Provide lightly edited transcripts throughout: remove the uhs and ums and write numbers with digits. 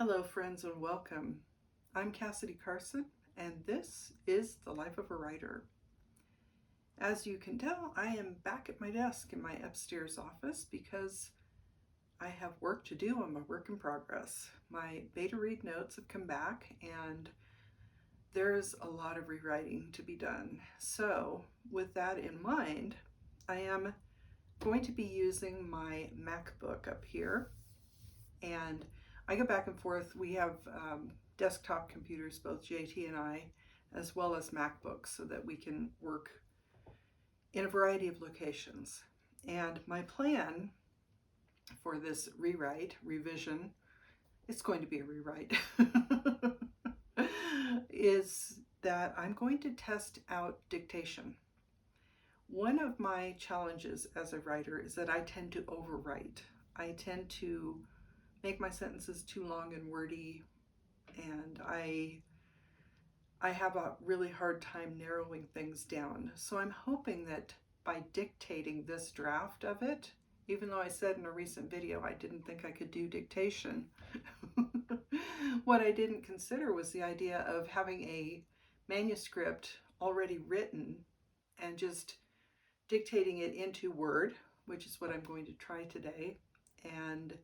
Hello, friends, and welcome. I'm Cassidy Carson, and this is The Life of a Writer. As you can tell, I am back at my desk in my upstairs office because I have work to do. I'm a work in progress. My beta read notes have come back, and there's a lot of rewriting to be done. So, with that in mind, I am going to be using my MacBook up here, and I go back and forth. We have desktop computers, both JT and I, as well as MacBooks, so that we can work in a variety of locations. And my plan for this revision, it's going to be a rewrite, is that I'm going to test out dictation. One of my challenges as a writer is that I tend to overwrite. I tend to make my sentences too long and wordy, and I have a really hard time narrowing things down. So I'm hoping that by dictating this draft of it, even though I said in a recent video I didn't think I could do dictation, what I didn't consider was the idea of having a manuscript already written and just dictating it into Word, which is what I'm going to try today, and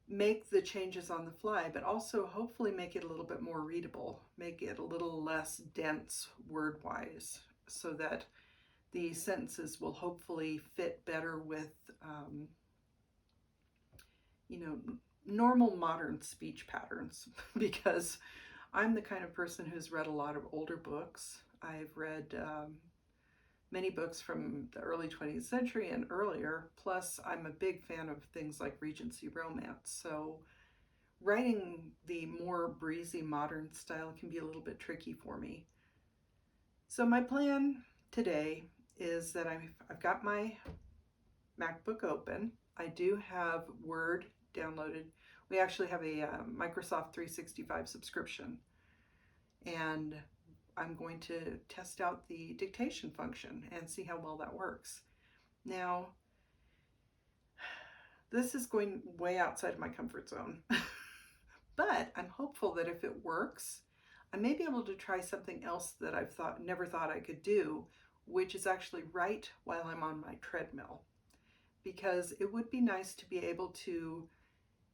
make the changes on the fly, but also hopefully make it a little bit more readable, make it a little less dense word-wise, so that the sentences will hopefully fit better with, normal modern speech patterns, because I'm the kind of person who's read a lot of older books. I've read many books from the early 20th century and earlier, plus I'm a big fan of things like Regency romance. So writing the more breezy modern style can be a little bit tricky for me. So my plan today is that I've got my MacBook open. I do have Word downloaded. We actually have a Microsoft 365 subscription, and I'm going to test out the dictation function and see how well that works. Now, this is going way outside of my comfort zone, but I'm hopeful that if it works, I may be able to try something else that I've never thought I could do, which is actually write while I'm on my treadmill, because it would be nice to be able to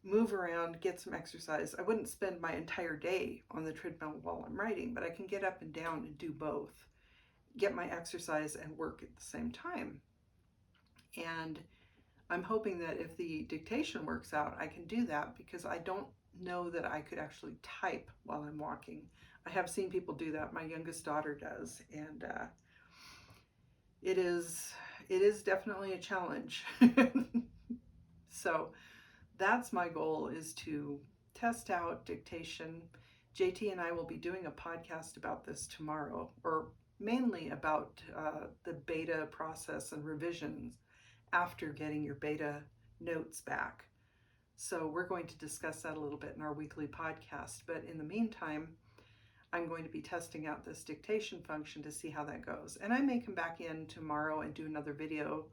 move around, get some exercise. I wouldn't spend my entire day on the treadmill while I'm writing, but I can get up and down and do both, get my exercise and work at the same time. And I'm hoping that if the dictation works out, I can do that, because I don't know that I could actually type while I'm walking. I have seen people do that. My youngest daughter does, and it is definitely a challenge. So that's my goal, is to test out dictation. JT and I will be doing a podcast about this tomorrow, or mainly about the beta process and revisions after getting your beta notes back. So we're going to discuss that a little bit in our weekly podcast. But in the meantime, I'm going to be testing out this dictation function to see how that goes. And I may come back in tomorrow and do another video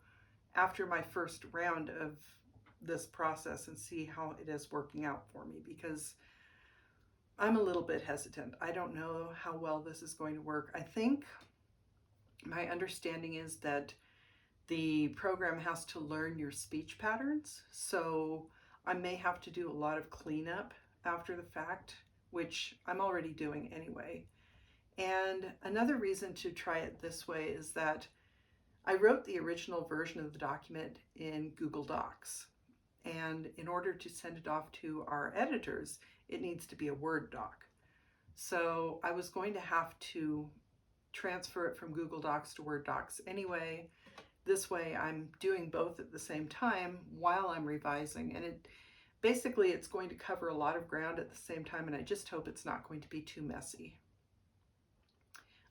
after my first round of this process and see how it is working out for me, because I'm a little bit hesitant. I don't know how well this is going to work. I think my understanding is that the program has to learn your speech patterns, so I may have to do a lot of cleanup after the fact, which I'm already doing anyway. And another reason to try it this way is that I wrote the original version of the document in Google Docs, and in order to send it off to our editors, it needs to be a Word doc. So I was going to have to transfer it from Google Docs to Word docs anyway. This way I'm doing both at the same time while I'm revising, and it's going to cover a lot of ground at the same time, and I just hope it's not going to be too messy.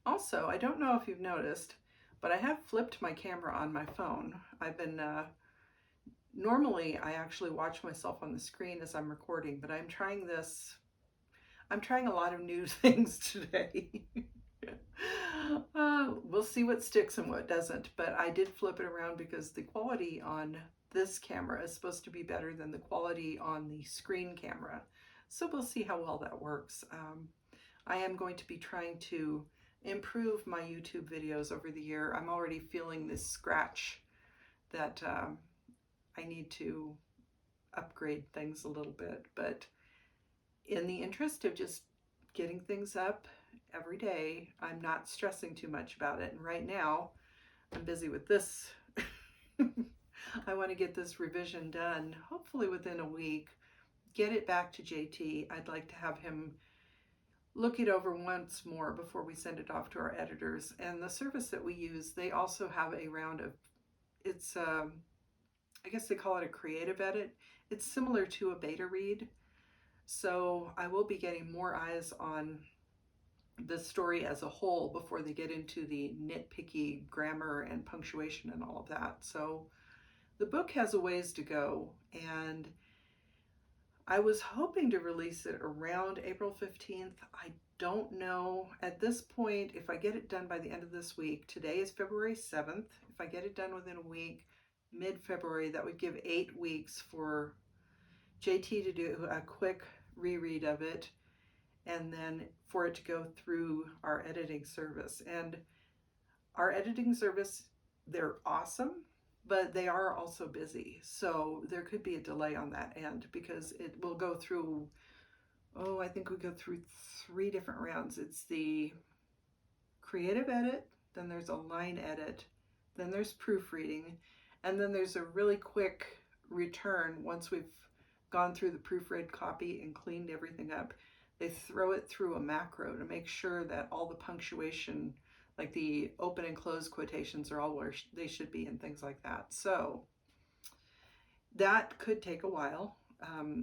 Also, I don't know if you've noticed, but I have flipped my camera on my phone. I've been normally I actually watch myself on the screen as I'm recording, but I'm trying a lot of new things today. We'll see what sticks and what doesn't, but I did flip it around because the quality on this camera is supposed to be better than the quality on the screen camera. So we'll see how well that works. I am going to be trying to improve my YouTube videos over the year. I'm already feeling this scratch that I need to upgrade things a little bit, but in the interest of just getting things up every day, I'm not stressing too much about it. And right now, I'm busy with this. I want to get this revision done, hopefully within a week, get it back to JT. I'd like to have him look it over once more before we send it off to our editors. And the service that we use, they also have a round of, it's, I guess they call it a creative edit. It's similar to a beta read. So I will be getting more eyes on the story as a whole before they get into the nitpicky grammar and punctuation and all of that. So the book has a ways to go, and I was hoping to release it around April 15th. I don't know at this point if I get it done by the end of this week. Today is February 7th. If I get it done within a week, mid-February, that would give 8 weeks for JT to do a quick reread of it, and then for it to go through our editing service. And our editing service, they're awesome, but they are also busy. So there could be a delay on that end because it will go through, I think we go through 3 different rounds. It's the creative edit, then there's a line edit, then there's proofreading, and then there's a really quick return once we've gone through the proofread copy and cleaned everything up. They throw it through a macro to make sure that all the punctuation, like the open and close quotations, are all where they should be and things like that. So that could take a while.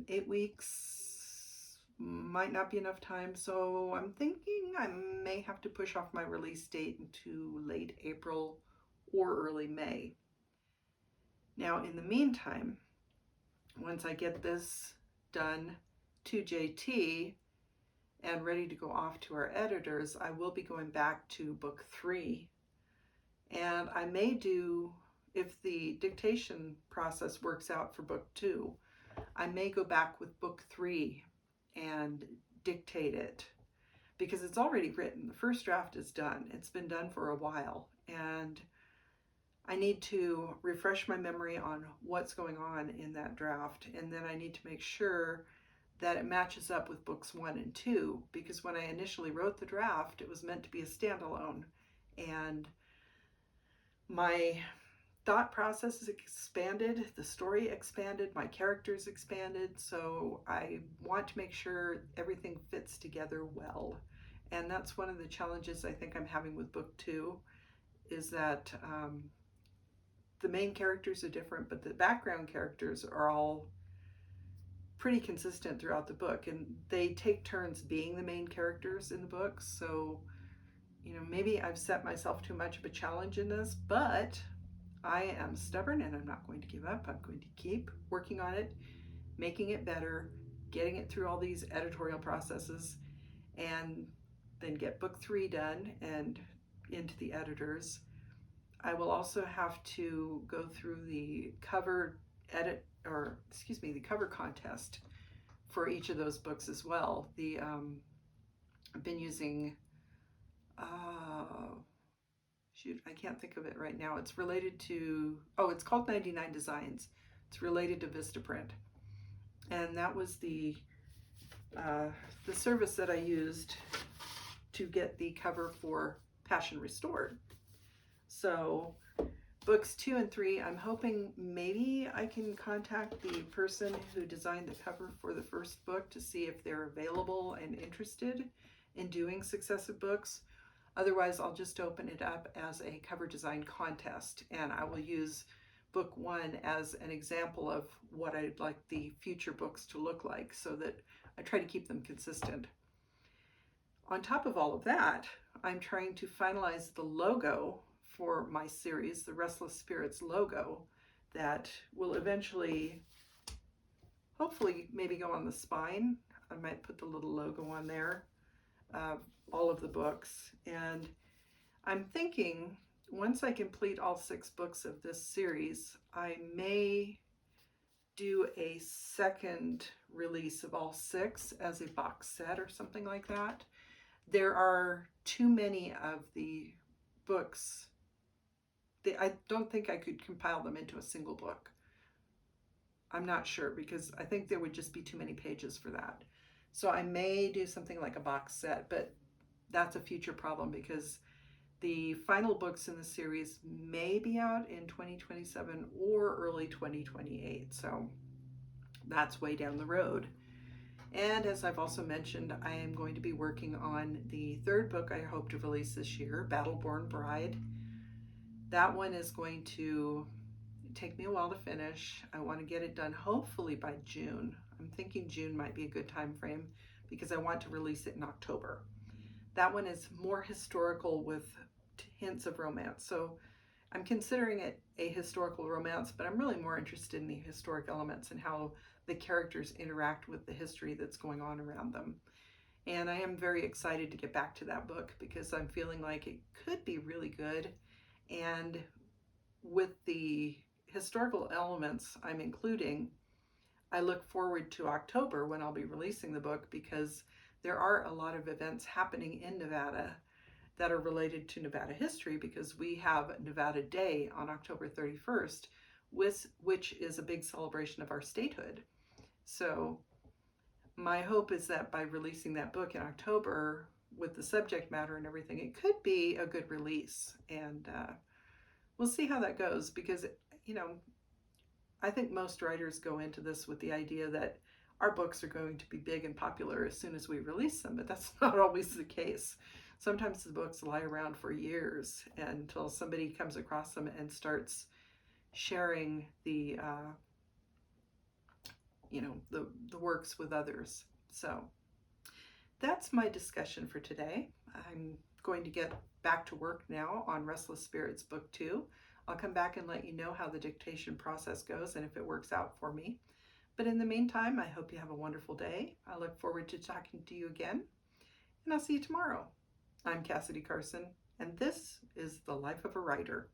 8 weeks might not be enough time, so I'm thinking I may have to push off my release date into late April or early May. Now, in the meantime, once I get this done to JT and ready to go off to our editors, I will be going back to book 3. And I may do, if the dictation process works out for book 2, I may go back with book 3 and dictate it, because it's already written. The first draft is done. It's been done for a while, and I need to refresh my memory on what's going on in that draft, and then I need to make sure that it matches up with books 1 and 2, because when I initially wrote the draft, it was meant to be a standalone, and my thought process expanded, the story expanded, my characters expanded, so I want to make sure everything fits together well. And that's one of the challenges I think I'm having with book 2, is that the main characters are different, but the background characters are all pretty consistent throughout the book, and they take turns being the main characters in the book. So, maybe I've set myself too much of a challenge in this, but I am stubborn and I'm not going to give up. I'm going to keep working on it, making it better, getting it through all these editorial processes, and then get book 3 done and into the editors. I will also have to go through the cover the cover contest for each of those books as well. I've been using, I can't think of it right now. It's related to, it's called 99 Designs. It's related to Vistaprint. And that was the service that I used to get the cover for Passion Restored. So books 2 and 3, I'm hoping maybe I can contact the person who designed the cover for the first book to see if they're available and interested in doing successive books. Otherwise, I'll just open it up as a cover design contest, and I will use book 1 as an example of what I'd like the future books to look like, so that I try to keep them consistent. On top of all of that, I'm trying to finalize the logo for my series, the Restless Spirits logo, that will eventually, hopefully, maybe go on the spine. I might put the little logo on there, all of the books. And I'm thinking, once I complete all 6 books of this series, I may do a second release of all 6 as a box set or something like that. There are too many of the books. I don't think I could compile them into a single book. I'm not sure, because I think there would just be too many pages for that. So I may do something like a box set, but that's a future problem because the final books in the series may be out in 2027 or early 2028. So that's way down the road. And as I've also mentioned, I am going to be working on the 3rd book I hope to release this year, Battleborn Bride. That one is going to take me a while to finish. I want to get it done hopefully by June. I'm thinking June might be a good time frame because I want to release it in October. That one is more historical with hints of romance. So I'm considering it a historical romance, but I'm really more interested in the historic elements and how the characters interact with the history that's going on around them. And I am very excited to get back to that book because I'm feeling like it could be really good. And with the historical elements I'm including, I look forward to October when I'll be releasing the book because there are a lot of events happening in Nevada that are related to Nevada history because we have Nevada Day on October 31st, which is a big celebration of our statehood. So my hope is that by releasing that book in October with the subject matter and everything, it could be a good release. And we'll see how that goes because, I think most writers go into this with the idea that our books are going to be big and popular as soon as we release them, but that's not always the case. Sometimes the books lie around for years until somebody comes across them and starts sharing the works with others. So that's my discussion for today. I'm going to get back to work now on Restless Spirits Book 2. I'll come back and let you know how the dictation process goes and if it works out for me. But in the meantime, I hope you have a wonderful day. I look forward to talking to you again, and I'll see you tomorrow. I'm Cassidy Carson, and this is The Life of a Writer.